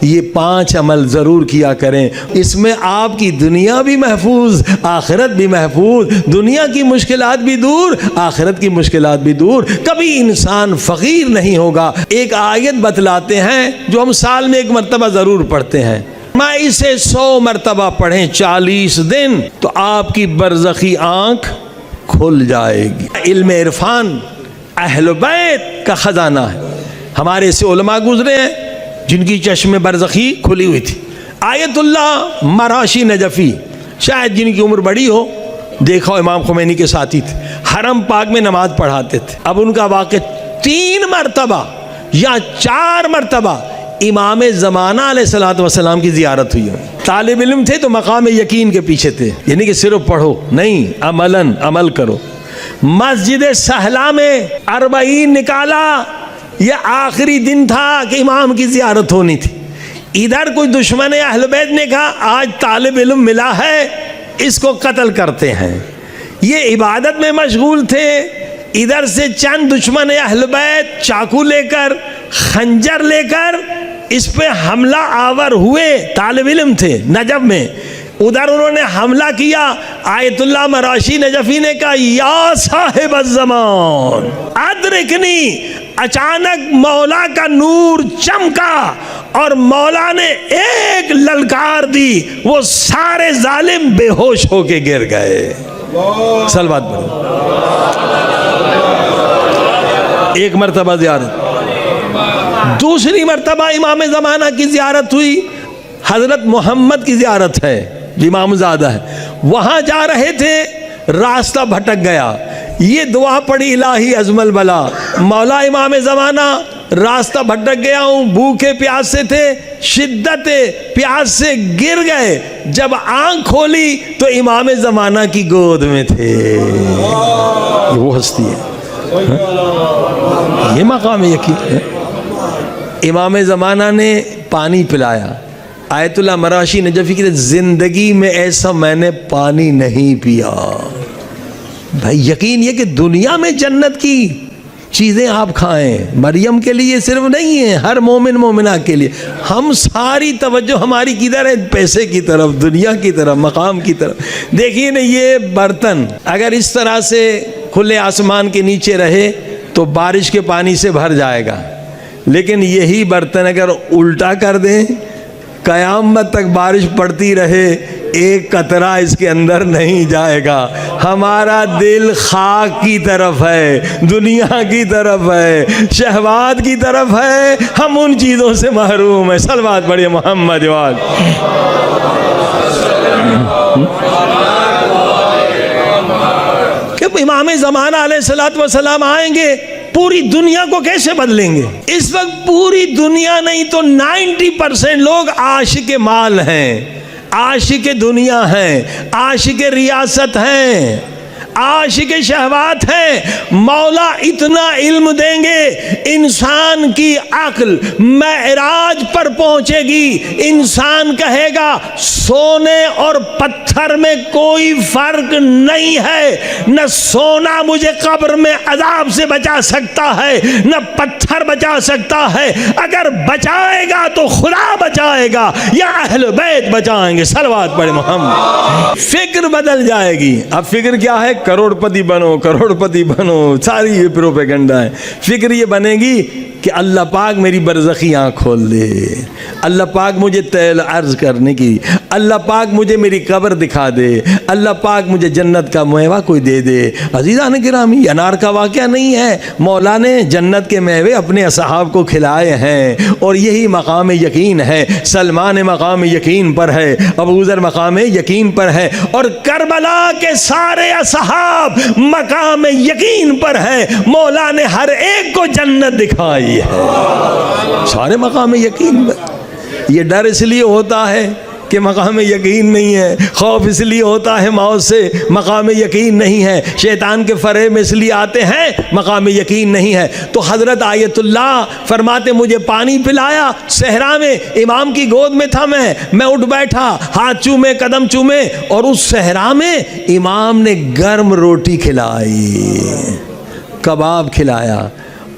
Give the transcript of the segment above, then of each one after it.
یہ 5 عمل ضرور کیا کریں، اس میں آپ کی دنیا بھی محفوظ، آخرت بھی محفوظ، دنیا کی مشکلات بھی دور، آخرت کی مشکلات بھی دور، کبھی انسان فقیر نہیں ہوگا۔ ایک آیت بتلاتے ہیں جو ہم سال میں 1 مرتبہ ضرور پڑھتے ہیں، میں اسے 100 مرتبہ پڑھیں 40 دن تو آپ کی برزخی آنکھ کھل جائے گی۔ علم عرفان اہل بیت کا خزانہ ہے، ہمارے سے علماء گزرے ہیں جن کی چشم برزخی کھلی ہوئی تھی۔ آیت اللہ مراشی نجفی، شاید جن کی عمر بڑی ہو، دیکھو امام خمینی کے ساتھی تھے، حرم پاک میں نماز پڑھاتے تھے۔ اب ان کا واقعہ 3 مرتبہ یا 4 مرتبہ امام زمانہ علیہ الصلوۃ والسلام کی زیارت ہوئی ہے۔ طالب علم تھے تو مقام یقین کے پیچھے تھے، یعنی کہ صرف پڑھو نہیں، عمل کرو۔ مسجد سہلا میں 40 نکالا، یہ آخری دن تھا کہ امام کی زیارت ہونی تھی۔ ادھر کوئی دشمن اہل بیت نے کہا آج طالب علم ملا ہے، اس کو قتل کرتے ہیں۔ یہ عبادت میں مشغول تھے، ادھر سے چند دشمن اہل بیت چاقو لے کر، خنجر لے کر اس پہ حملہ آور ہوئے۔ طالب علم تھے نجف میں، ادھر انہوں نے حملہ کیا۔ آیت اللہ مراشی نجفی نے کہا یا صاحب الزمان ادرکنی، اچانک مولا کا نور چمکا اور مولا نے ایک للکار دی، وہ سارے ظالم بے ہوش ہو کے گر گئے۔ صلوات پڑھو۔ 1 مرتبہ زیارت۔ دوسری مرتبہ امام زمانہ کی زیارت ہوئی، حضرت محمد کی زیارت ہے، امام زادہ ہے۔ وہاں جا رہے تھے، راستہ بھٹک گیا، یہ دعا پڑھی الہی عظم البلا، مولا امام زمانہ راستہ بھٹک گیا ہوں، بھوکے پیاس سے تھے، شدت پیاس سے گر گئے، جب آنکھ کھولی تو امام زمانہ کی گود میں تھے۔ یہ وہ ہستی ہے، یہ مقام یقین ہے۔ امام زمانہ نے پانی پلایا۔ آیت اللہ مراشی نجفی کی زندگی میں ایسا میں نے پانی نہیں پیا۔ بھائی یقین یہ کہ دنیا میں جنت کی چیزیں آپ کھائیں، مریم کے لیے صرف نہیں ہے، ہر مومن مومنہ کے لیے۔ ہم ساری توجہ ہماری کدھر ہے؟ پیسے کی طرف، دنیا کی طرف، مقام کی طرف۔ دیکھیے نا، یہ برتن اگر اس طرح سے کھلے آسمان کے نیچے رہے تو بارش کے پانی سے بھر جائے گا، لیکن یہی برتن اگر الٹا کر دیں، قیامت تک بارش پڑتی رہے، ایک قطرہ اس کے اندر نہیں جائے گا۔ ہمارا دل خاک کی طرف ہے، دنیا کی طرف ہے، شہوات کی طرف ہے، ہم ان چیزوں سے محروم ہیں۔ صلوات پڑھیے محمد وال۔ کہ امام زمانہ علیہ الصلوۃ والسلام آئیں گے، پوری دنیا کو کیسے بدلیں گے؟ اس وقت پوری دنیا نہیں تو 90% لوگ عاشق مال ہیں، عاشق دنیا ہیں، عاشق ریاست ہیں، عاشق شہوات ہیں۔ مولا اتنا علم دیں گے، انسان کی عقل معراج پر پہنچے گی، انسان کہے گا سونے اور پتھر میں کوئی فرق نہیں ہے، نہ سونا مجھے قبر میں عذاب سے بچا سکتا ہے، نہ پتھر بچا سکتا ہے، اگر بچائے گا تو خدا بچائے گا یا اہل بیت بچائیں گے۔ صلوات پڑھے محمد۔ فکر بدل جائے گی۔ اب فکر کیا ہے؟ کروڑ پتی بنو، کروڑ پتی بنو، ساری یہ پروپیگنڈا ہے۔ فکر یہ بنے گی کہ اللہ پاک میری برزخی آنکھ کھول دے، اللہ پاک مجھے طیل عرض کرنے کی، اللہ پاک مجھے میری قبر دکھا دے، اللہ پاک مجھے جنت کا میوہ کوئی دے دے۔ عزیزان گرامی، انار کا واقعہ نہیں ہے، مولا نے جنت کے میوے اپنے اصحاب کو کھلائے ہیں، اور یہی مقام یقین ہے۔ سلمان مقام یقین پر ہے، ابو ذر مقام یقین پر ہے، اور کربلا کے سارے اصحاب مقام یقین پر ہے۔ مولا نے ہر ایک کو جنت دکھائی ہے، سارے مقام یقین پر۔ یہ ڈر اس لیے ہوتا ہے کہ مقام یقین نہیں ہے، خوف اس لیے ہوتا ہے موت سے، مقام یقین نہیں ہے، شیطان کے فریب میں اس لیے آتے ہیں، مقام یقین نہیں ہے۔ تو حضرت آیت اللہ فرماتے مجھے پانی پلایا صحرا میں، امام کی گود میں تھا، میں اٹھ بیٹھا، ہاتھ چومے، قدم چومے، اور اس صحرا میں امام نے گرم روٹی کھلائی، کباب کھلایا،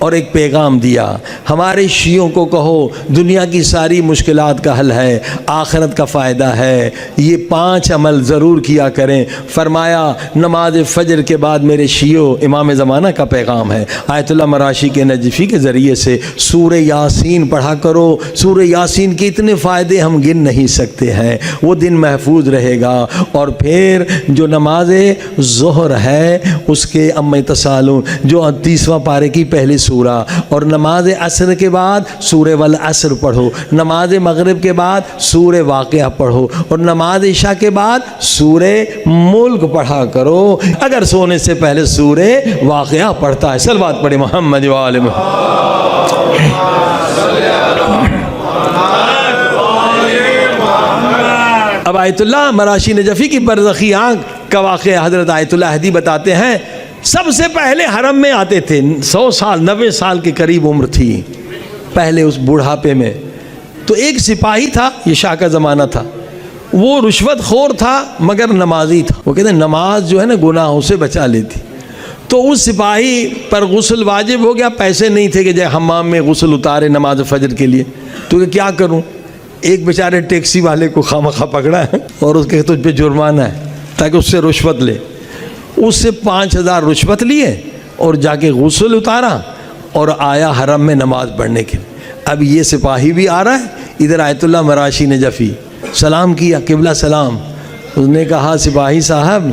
اور ایک پیغام دیا، ہمارے شیعوں کو کہو دنیا کی ساری مشکلات کا حل ہے، آخرت کا فائدہ ہے، یہ 5 عمل ضرور کیا کریں۔ فرمایا نماز فجر کے بعد میرے شیعوں، امام زمانہ کا پیغام ہے، آیت اللہ مراشی کے نجفی کے ذریعے سے سورہ یاسین پڑھا کرو۔ سورہ یاسین کے اتنے فائدے ہم گن نہیں سکتے ہیں، وہ دن محفوظ رہے گا۔ اور پھر جو نماز ظہر ہے اس کے ام تسالون جو 30واں پارے کی پہلی سورہ، اور نماز عصر کے بعد سورہ والعصر پڑھو، نماز مغرب کے بعد سورہ واقعہ پڑھو، اور نماز عشاء کے بعد سورہ ملک پڑھا کرو۔ اگر سونے سے پہلے سورہ واقعہ پڑھتا ہے، صلوات پڑھے محمد و آل محمد۔ اب آیت اللہ مراشی نجفی کی برزخی آنکھ کا واقعہ حضرت آیت اللہ احدی بتاتے ہیں، سب سے پہلے حرم میں آتے تھے، 100 سال 90 سال کے قریب عمر تھی پہلے اس بڑھاپے میں، تو ایک سپاہی تھا، یہ شاہ کا زمانہ تھا، وہ رشوت خور تھا مگر نمازی تھا۔ وہ کہتے ہیں نماز جو ہے نا گناہوں سے بچا لیتی۔ تو اس سپاہی پر غسل واجب ہو گیا، پیسے نہیں تھے کہ جائے حمام میں غسل اتارے نماز فجر کے لیے، تو کہ کیا کروں؟ ایک بیچارے ٹیکسی والے کو خواہ خواہ پکڑا ہے اور اس کے تجھ پہ جرمانہ ہے تاکہ اس سے رشوت لے، اس سے 5000 رشوت لیے اور جا کے غسل اتارا اور آیا حرم میں نماز پڑھنے کے لیے۔ اب یہ سپاہی بھی آ رہا ہے، ادھر آیت اللہ مراشی نجفی سلام کیا، قبلہ سلام۔ اس نے کہا سپاہی صاحب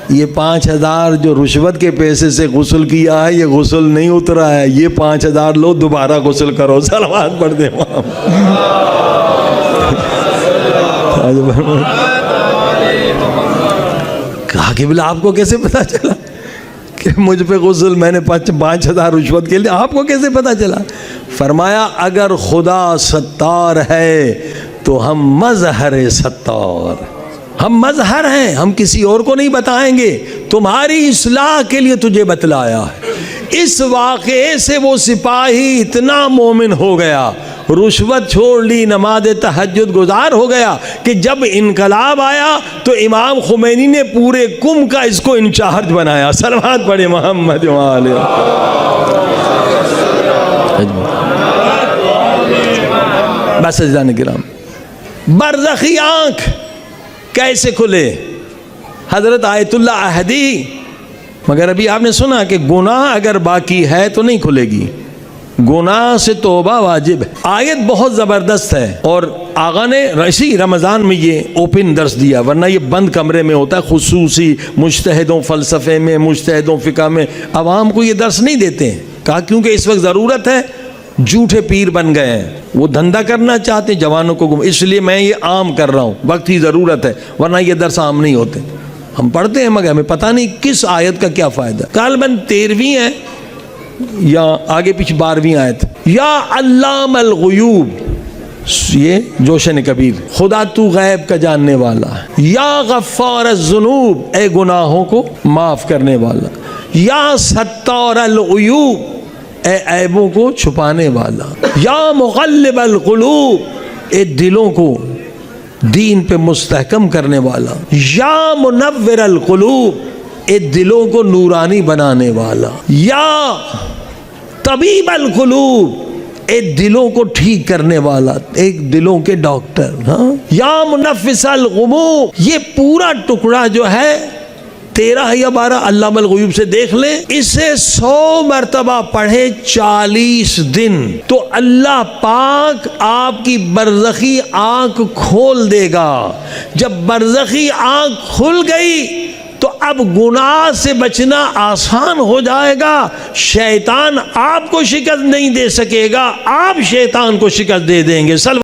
یہ 5000 جو رشوت کے پیسے سے غسل کیا ہے یہ غسل نہیں اترا ہے، یہ 5000 لو دوبارہ غسل کرو، صلوات پڑھ دے کہا قبلہ آپ کو کیسے پتا چلا کہ مجھ پہ غسل میں نے 5000 رشوت کے لیے، آپ کو کیسے پتا چلا؟ فرمایا اگر خدا ستار ہے تو ہم مظہر ستار، ہم مظہر ہیں، ہم کسی اور کو نہیں بتائیں گے، تمہاری اصلاح کے لیے تجھے بتلایا ہے۔ اس واقعے سے وہ سپاہی اتنا مومن ہو گیا، رشوت چھوڑ لی، نماز تہجد گزار ہو گیا کہ جب انقلاب آیا تو امام خمینی نے پورے قم کا اس کو انچارج بنایا۔ صلوات پڑھے محمد و آل۔ بس عزیزان کرام، برزخی آنکھ کیسے کھلے؟ حضرت آیت اللہ احدی، مگر ابھی آپ نے سنا کہ گناہ اگر باقی ہے تو نہیں کھلے گی، گناہ سے توبہ واجب ہے۔ آیت بہت زبردست ہے، اور آقا نے اسی رمضان میں یہ اوپن درس دیا، ورنہ یہ بند کمرے میں ہوتا ہے، خصوصی مجتہدوں فلسفے میں، مجتہدوں فقہ میں، عوام کو یہ درس نہیں دیتے ہیں۔ کہا کیونکہ اس وقت ضرورت ہے، جھوٹے پیر بن گئے ہیں، وہ دھندا کرنا چاہتے ہیں جوانوں کو، اس لیے میں یہ عام کر رہا ہوں، وقت کی ضرورت ہے، ورنہ یہ درس عام نہیں ہوتے۔ ہم پڑھتے ہیں مگر ہمیں پتہ نہیں کس آیت کا کیا فائدہ۔ غالباً 13ویں ہے یا آگے پیچھے 12ویں آیت، یا علام الغیوب، یہ جوشن کبیر، خدا تو غیب کا جاننے والا ہے، یا غفار الذنوب، اے گناہوں کو معاف کرنے والا، یا ستار العیوب، اے عیبوں کو چھپانے والا، یا مقلب القلوب، اے دلوں کو دین پہ مستحکم کرنے والا، یا منور القلوب، اے دلوں کو نورانی بنانے والا، یا طبیب القلوب، اے دلوں کو ٹھیک کرنے والا، ایک دلوں کے ڈاکٹر، ہاں، یا منفس الغموم۔ یہ پورا ٹکڑا جو ہے 13 یا 12 علام الغیوب سے دیکھ لیں، اسے 100 مرتبہ پڑھے 40 دن تو اللہ پاک آپ کی برزخی آنکھ کھول دے گا۔ جب برزخی آنکھ کھل گئی تو اب گناہ سے بچنا آسان ہو جائے گا، شیطان آپ کو شکست نہیں دے سکے گا، آپ شیطان کو شکست دے دیں گے۔